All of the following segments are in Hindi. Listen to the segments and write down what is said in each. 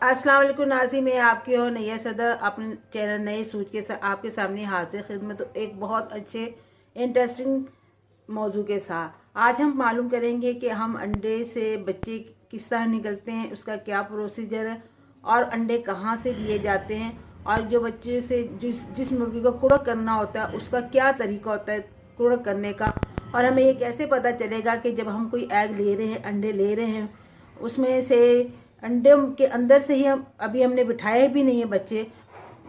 अस्सलाम वालेकुम नाज़रीन, मैं आपकी और नैया सदर अपने चैनल नए सूच के साथ आपके सामने हाजिर खिदमत। तो एक बहुत अच्छे इंटरेस्टिंग मौजू के साथ आज हम मालूम करेंगे कि हम अंडे से बच्चे किस तरह निकलते हैं, उसका क्या प्रोसीजर है और अंडे कहाँ से लिए जाते हैं और जो बच्चे से जिस मुर्गी को कुड़क करना होता है उसका क्या तरीका होता है कुड़क करने का, और हमें ये कैसे पता चलेगा कि जब हम कोई एग ले रहे हैं, अंडे ले रहे हैं, उसमें से अंडे के अंदर से ही हमने बिठाए भी नहीं है बच्चे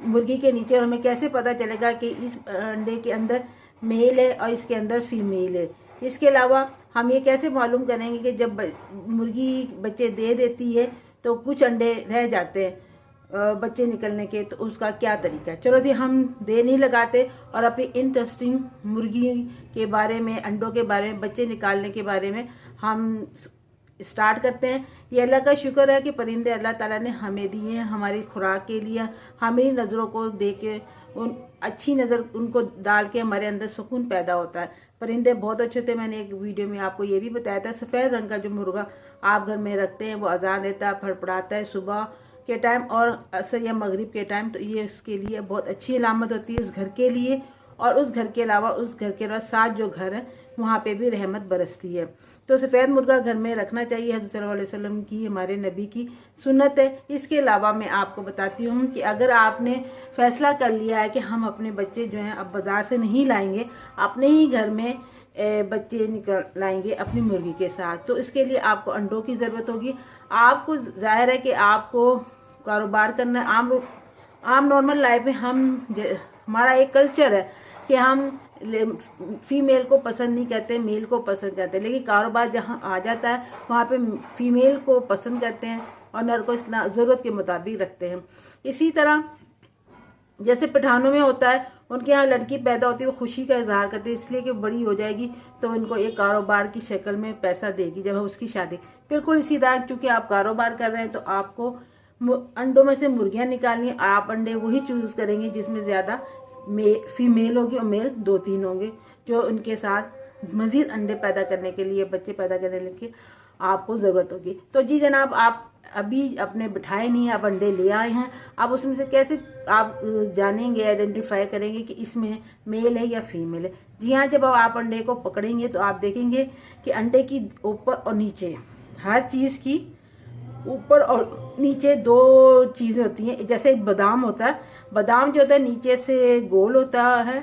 मुर्गी के नीचे, और हमें कैसे पता चलेगा कि इस अंडे के अंदर मेल है और इसके अंदर फीमेल है। इसके अलावा हम ये कैसे मालूम करेंगे कि जब मुर्गी बच्चे दे देती है तो कुछ अंडे रह जाते हैं बच्चे निकलने के, तो उसका क्या तरीका है। चलो जी, हम देर नहीं लगाते और अपनी इंटरेस्टिंग मुर्गी के बारे में, अंडों के बारे में, बच्चे निकालने के बारे में हम स्टार्ट करते हैं। ये अल्लाह का शुक्र है कि परिंदे अल्लाह ताला ने हमें दिए हैं हमारी खुराक के लिए। हमारी नज़रों को दे के उन अच्छी नज़र उनको डाल के हमारे अंदर सुकून पैदा होता है। परिंदे बहुत अच्छे थे। मैंने एक वीडियो में आपको ये भी बताया था, सफ़ेद रंग का जो मुर्गा आप घर में रखते हैं वो अजान देता है, फड़फड़ाता है सुबह के टाइम और असर या मगरिब के टाइम, तो ये उसके लिए बहुत अच्छी अलामत होती है उस घर के लिए। और उस घर के अलावा उस घर के अलावा साथ जो घर है वहाँ पे भी रहमत बरसती है। तो सफ़ेद मुर्गा घर में रखना चाहिए, हज़रत सल्लल्लाहु अलैहि वसल्लम की, हमारे नबी की सुन्नत है। इसके अलावा मैं आपको बताती हूँ कि अगर आपने फैसला कर लिया है कि हम अपने बच्चे जो हैं अब बाज़ार से नहीं लाएंगे, अपने ही घर में बच्चे निकल लाएंगे अपनी मुर्गी के साथ, तो इसके लिए आपको अंडों की ज़रूरत होगी। आपको जाहिर है कि आपको कारोबार करना है। आम नॉर्मल लाइफ में हमारा एक कल्चर है कि हम फीमेल को पसंद नहीं करते, मेल को पसंद करते हैं, लेकिन कारोबार जहाँ आ जाता है वहाँ पे फीमेल को पसंद करते हैं और नर को इस ज़रूरत के मुताबिक रखते हैं। इसी तरह जैसे पठानों में होता है, उनके यहाँ लड़की पैदा होती है, वो खुशी का इजहार करते हैं इसलिए कि बड़ी हो जाएगी तो उनको एक कारोबार की शक्ल में पैसा देगी जब उसकी शादी। बिल्कुल इसी तरह चूँकि आप कारोबार कर रहे हैं तो आपको अंडों में से मुर्गियाँ निकालनी है। आप अंडे वही चूज़ करेंगे जिसमें ज़्यादा फीमेल होगी और मेल 2-3 होंगे, जो उनके साथ मज़ीद अंडे पैदा करने के लिए, बच्चे पैदा करने के आपको ज़रूरत होगी। तो जी जनाब, आप अभी अपने बिठाए नहीं, आप अंडे ले आए हैं, अब उसमें से कैसे आप जानेंगे, आइडेंटिफाई करेंगे कि इसमें मेल है या फीमेल है। जी हाँ, जब आप अंडे को पकड़ेंगे तो आप देखेंगे कि अंडे की ऊपर और नीचे, हर चीज़ की ऊपर और नीचे 2 चीज़ें होती हैं। जैसे एक बादाम होता है, बादाम जो होता है नीचे से गोल होता है,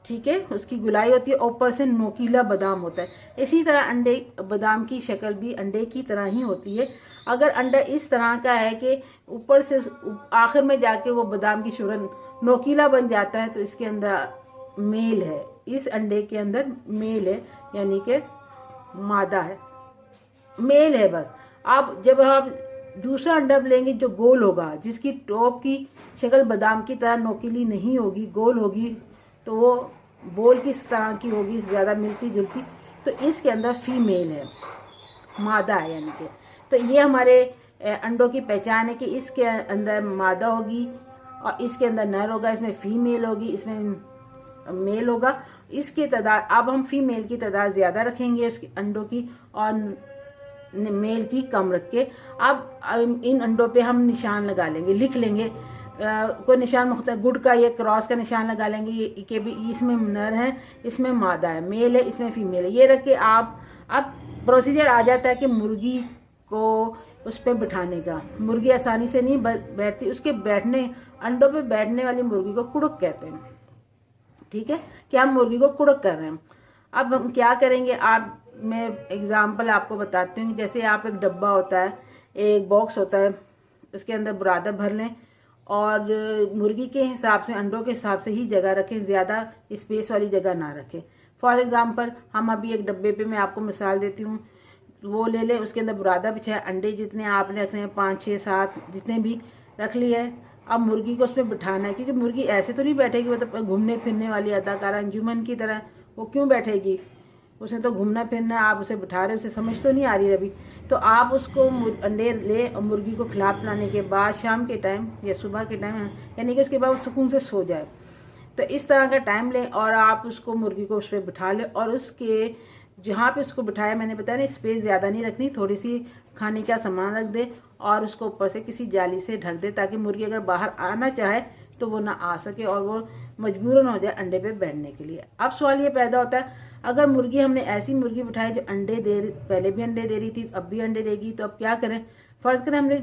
ठीक है, उसकी गुलाई होती है, ऊपर से नोकीला बादाम होता है। इसी तरह अंडे बादाम की शक्ल भी अंडे की तरह ही होती है। अगर अंडा इस तरह का है कि ऊपर से आखिर में जाके वो बादाम की सूरत नोकीला बन जाता है तो इसके अंदर मेल है, इस अंडे के अंदर मेल है, यानी कि मादा है, मेल है बस। अब जब आप दूसरा अंडा लेंगे जो गोल होगा, जिसकी टॉप की शक्ल बादाम की तरह नोकीली नहीं होगी, गोल होगी, तो वो बोल किस तरह की होगी, ज़्यादा मिलती जुलती, तो इसके अंदर फीमेल है, मादा है यानी कि। तो ये हमारे अंडों की पहचान है कि इसके अंदर मादा होगी और इसके अंदर नर होगा, इसमें फीमेल होगी, इसमें मेल होगा। इसकी तादाद, अब हम फीमेल की तादाद ज़्यादा रखेंगे उसके अंडों की और मेल की कम रख के। अब इन अंडों पे हम निशान लगा लेंगे, लिख लेंगे, कोई निशान मुख्तलिफ, गुड का ये क्रॉस का निशान लगा लेंगे कि भी इसमें नर है, इसमें मादा है, मेल है, इसमें फीमेल है। ये रख के आप, अब प्रोसीजर आ जाता है कि मुर्गी को उस पर बिठाने का। मुर्गी आसानी से नहीं बैठती, उसके बैठने, अंडों पे बैठने वाली मुर्गी को कुड़क कहते हैं, ठीक है, कि हम मुर्गी को कुड़क कर रहे हैं। अब हम क्या करेंगे, मैं एग्जाम्पल आपको बताती हूँ। जैसे आप एक डब्बा होता है, एक बॉक्स होता है, उसके अंदर बुरादा भर लें और मुर्गी के हिसाब से, अंडों के हिसाब से ही जगह रखें, ज़्यादा स्पेस वाली जगह ना रखें। फॉर एग्जांपल हम अभी एक डब्बे पे, मैं आपको मिसाल देती हूँ, वो ले लें, उसके अंदर बुरादा बिछाए, अंडे जितने आपने रखने हैं 5, 6, 7 जितने भी रख लिए है। अब मुर्गी को उसमें बिठाना है, क्योंकि मुर्गी ऐसे तो नहीं बैठेगी, मतलब घूमने फिरने वाली अदाकारा अंजुमन की तरह वो क्यों बैठेगी, उसे तो घूमना फिरना, आप उसे बिठा रहे, उसे समझ तो नहीं आ रही अभी। तो आप उसको अंडे ले और मुर्गी को खिला पिलाने के बाद शाम के टाइम या सुबह के टाइम, यानी कि उसके बाद वो सुकून से सो जाए, तो इस तरह का टाइम लें और आप उसको, मुर्गी को उस पर बिठा लें और उसके जहाँ पे उसको बिठाया, मैंने बताया ना, स्पेस ज़्यादा नहीं रखनी, थोड़ी सी खाने का सामान रख दे और उसको ऊपर से किसी जाली से ढक दे, ताकि मुर्गी अगर बाहर आना चाहे तो वो ना आ सके और वो मजबूरन हो जाए अंडे पे बैठने के लिए। अब सवाल ये पैदा होता है, अगर मुर्गी हमने ऐसी मुर्गी बिठाई जो अंडे पहले भी अंडे दे रही थी, अब भी अंडे देगी, तो अब क्या करें? फ़र्ज़ करें हमने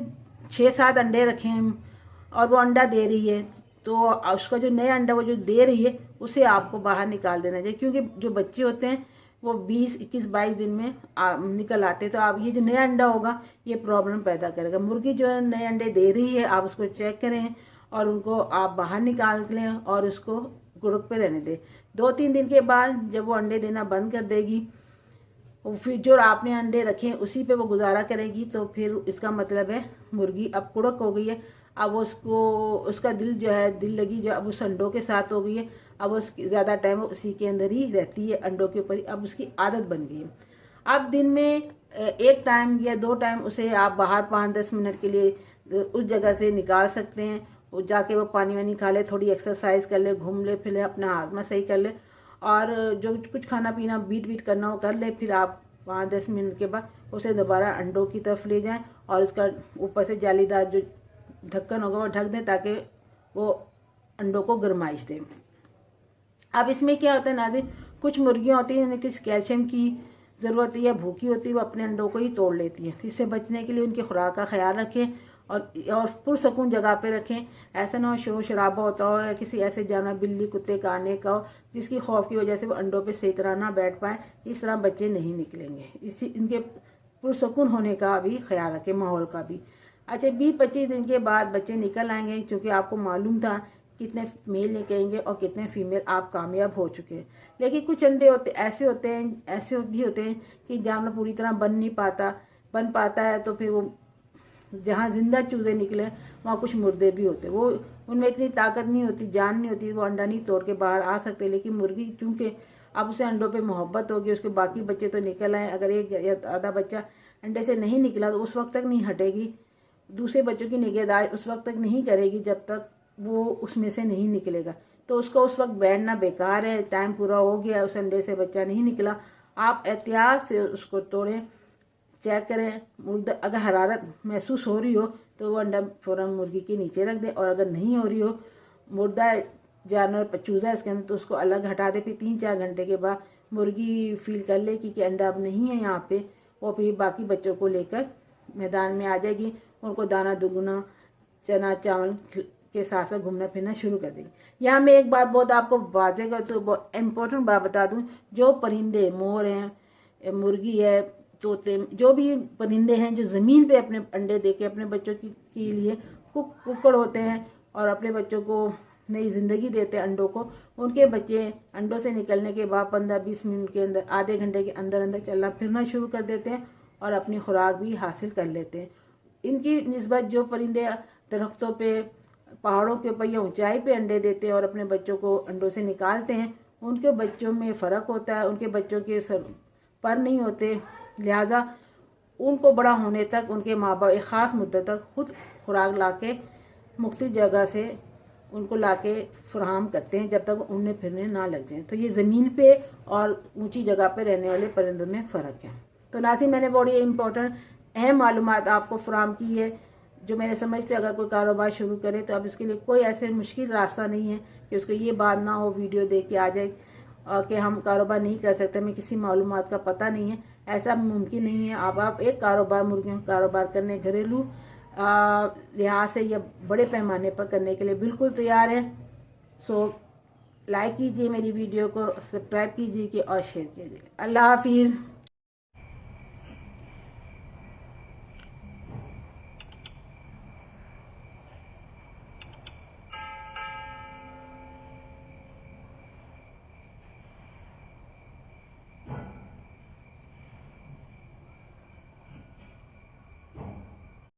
6-7 अंडे रखे हैं और वो अंडा दे रही है, तो उसका जो नया अंडा वो जो दे रही है उसे आपको बाहर निकाल देना चाहिए, क्योंकि जो बच्चे होते हैं वो 20, 21, 22 दिन में निकल आते हैं। तो आप ये जो नया अंडा होगा ये प्रॉब्लम पैदा करेगा। मुर्गी जो नए अंडे दे रही है आप उसको चेक करें और उनको आप बाहर निकाल लें और उसको गुड़क पे रहने दें। 2-3 दिन के बाद जब वो अंडे देना बंद कर देगी, फिर जो आपने अंडे रखे हैं उसी पे वो गुजारा करेगी, तो फिर इसका मतलब है मुर्गी अब कुड़क हो गई है। अब उसको उसका दिल जो है, दिल लगी जो अब उस अंडों के साथ हो गई है। अब उसकी ज़्यादा टाइम उसी के अंदर ही रहती है, अंडों के ऊपर ही, अब उसकी आदत बन गई है। अब दिन में 1 टाइम या 2 टाइम उसे आप बाहर 5-10 मिनट के लिए उस जगह से निकाल सकते हैं। वो जाके वो पानी वानी खा ले, थोड़ी एक्सरसाइज कर ले, घूम ले फिर ले, अपना हाजमा सही कर ले और जो कुछ खाना पीना बीट करना हो कर ले। फिर आप 5-10 मिनट के बाद उसे दोबारा अंडों की तरफ ले जाएं और उसका ऊपर से जालीदार जो ढक्कन होगा वो ढक दें, ताकि वो अंडों को गर्माइश दें। अब इसमें क्या होता है नाज़रीन, कुछ मुर्गियाँ होती हैं जिन्हें कुछ कैल्शियम की ज़रूरत है या भूखी होती है, वो अपने अंडों को ही तोड़ लेती हैं। इससे बचने के लिए उनकी खुराक का ख्याल रखें और पुरसकून जगह पे रखें। ऐसा ना हो शोर शराबा होता हो या किसी ऐसे जानवर, बिल्ली, कुत्ते का आने का हो जिसकी खौफ की वजह से वो अंडों पे सही तरह ना बैठ पाए। इस तरह बच्चे नहीं निकलेंगे। इनके पुरसकून होने का भी ख्याल रखें, माहौल का भी। अच्छा, 20-25 दिन के बाद बच्चे निकल आएंगे, क्योंकि आपको मालूम था कितने मेल निकलेंगे और कितने फीमेल आप कामयाब हो चुके हैं। लेकिन कुछ अंडे ऐसे भी होते हैं कि जानवर पूरी तरह बन पाता है, तो फिर वो जहाँ जिंदा चूजे निकले वहाँ कुछ मुर्दे भी होते हैं। वो उनमें इतनी ताकत नहीं होती, जान नहीं होती, वो अंडा नहीं तोड़ के बाहर आ सकते। लेकिन मुर्गी चूँकि अब उसे अंडों पे मोहब्बत होगी, उसके बाकी बच्चे तो निकल आए, अगर एक या आधा बच्चा अंडे से नहीं निकला तो उस वक्त तक नहीं हटेगी, दूसरे बच्चों की निगहदारी उस वक्त तक नहीं करेगी जब तक वो उसमें से नहीं निकलेगा। तो उसको उस वक्त बैठना बेकार है। टाइम पूरा हो गया, उस अंडे से बच्चा नहीं निकला, आप एहतियात से उसको तोड़ें, चेक करें। मुर्दा अगर हरारत महसूस हो रही हो तो वो अंडा फ़ौरन मुर्गी के नीचे रख दें, और अगर नहीं हो रही हो, मुर्दा जानवर चूज़ा है इसके अंदर, तो उसको अलग हटा दे। फिर 3-4 घंटे के बाद मुर्गी फील कर ले कि अंडा अब नहीं है यहाँ पे, वो फिर बाकी बच्चों को लेकर मैदान में आ जाएगी। उनको दाना दुगुना चना चावल के साथ साथ घूमना फिरना शुरू कर देगी। यहाँ मैं एक बात बहुत आपको वाज़ेह कर तो बहुत इम्पोर्टेंट बात बता दूँ, जो परिंदे, मोर हैं, मुर्गी है, तोते, जो भी परिंदे हैं जो ज़मीन पे अपने अंडे दे के अपने बच्चों के लिए कुक्कड़ होते हैं और अपने बच्चों को नई ज़िंदगी देते हैं अंडों को, उनके बच्चे अंडों से निकलने के बाद 15-20 मिनट के अंदर, आधे घंटे के अंदर अंदर चलना फिरना शुरू कर देते हैं और अपनी खुराक भी हासिल कर लेते हैं। इनकी निस्बत जो परिंदे दरख्तों पे, पहाड़ों के ऊपर या ऊंचाई पे अंडे देते हैं और अपने बच्चों को अंडों से निकालते हैं, उनके बच्चों में फ़र्क होता है। उनके बच्चों के सर पर नहीं होते, लिहाजा उनको बड़ा होने तक उनके माँ बाप एक ख़ास मुद्दत तक खुद खुराक ला के मुख्तलिफ जगह से उनको ला के फराहम करते हैं, जब तक उड़ने फिरने ना लग जाएं। तो ये ज़मीन पे और ऊंची जगह पे रहने वाले परिंदों में फ़र्क है। तो नाज़रीन, मैंने बड़ी इम्पोर्टेंट अहम मालूमात आपको फराहम की है, जो मेरे समझते अगर कोई कारोबार शुरू करे तो अब इसके लिए कोई ऐसे मुश्किल रास्ता नहीं है कि उसको ये बात ना हो वीडियो देख के आ जाए कि हम कारोबार नहीं कर सकते, हमें किसी मालूमात का पता नहीं है। ऐसा मुमकिन नहीं है। अब आप एक कारोबार, मुर्गियों का कारोबार करने, घरेलू लिहाज से या बड़े पैमाने पर करने के लिए बिल्कुल तैयार हैं। सो लाइक कीजिए मेरी वीडियो को, सब्सक्राइब कीजिए और शेयर कीजिए। अल्लाह हाफिज़।